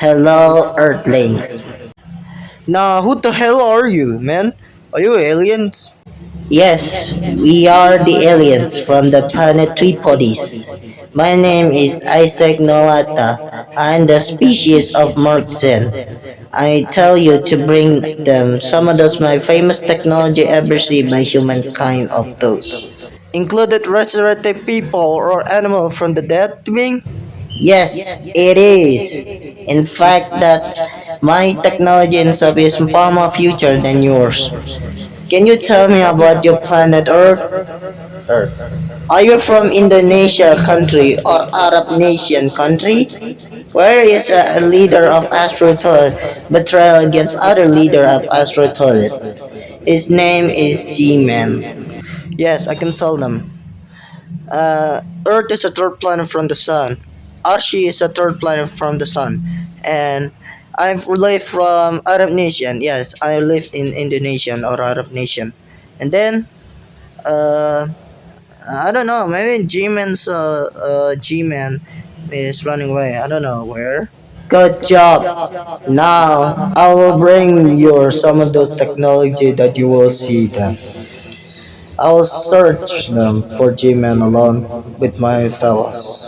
Hello, Earthlings. Nah, who the hell are you, man? Are you aliens? Yes, we are the aliens from the planet Tripolis. My name is Isaac Noata. I'm the species of Murkzen. I tell you to bring them some of those my famous technology ever seen by humankind of those. Included resurrected people or animal from the dead being? Yes, it is. In fact, that my technology and stuff is far more future than yours. Can you tell me about your planet Earth? Earth. Are you from Indonesia country or Arab nation country? Where is a leader of Astro Toilet betrayal against other leader of Astro Toilet? His name is G-Man. Yes, I can tell them. Earth is a third planet from the sun. Ashi is a third planet from the sun. And I live from Arab nation. Yes, I live in Indonesian or Arab nation. And then, uh, I don't know. Maybe G-Man is running away. I don't know where. Good job. Now I will bring you some of those technology that you will see them. I will search them for G-Man alone with my fellows.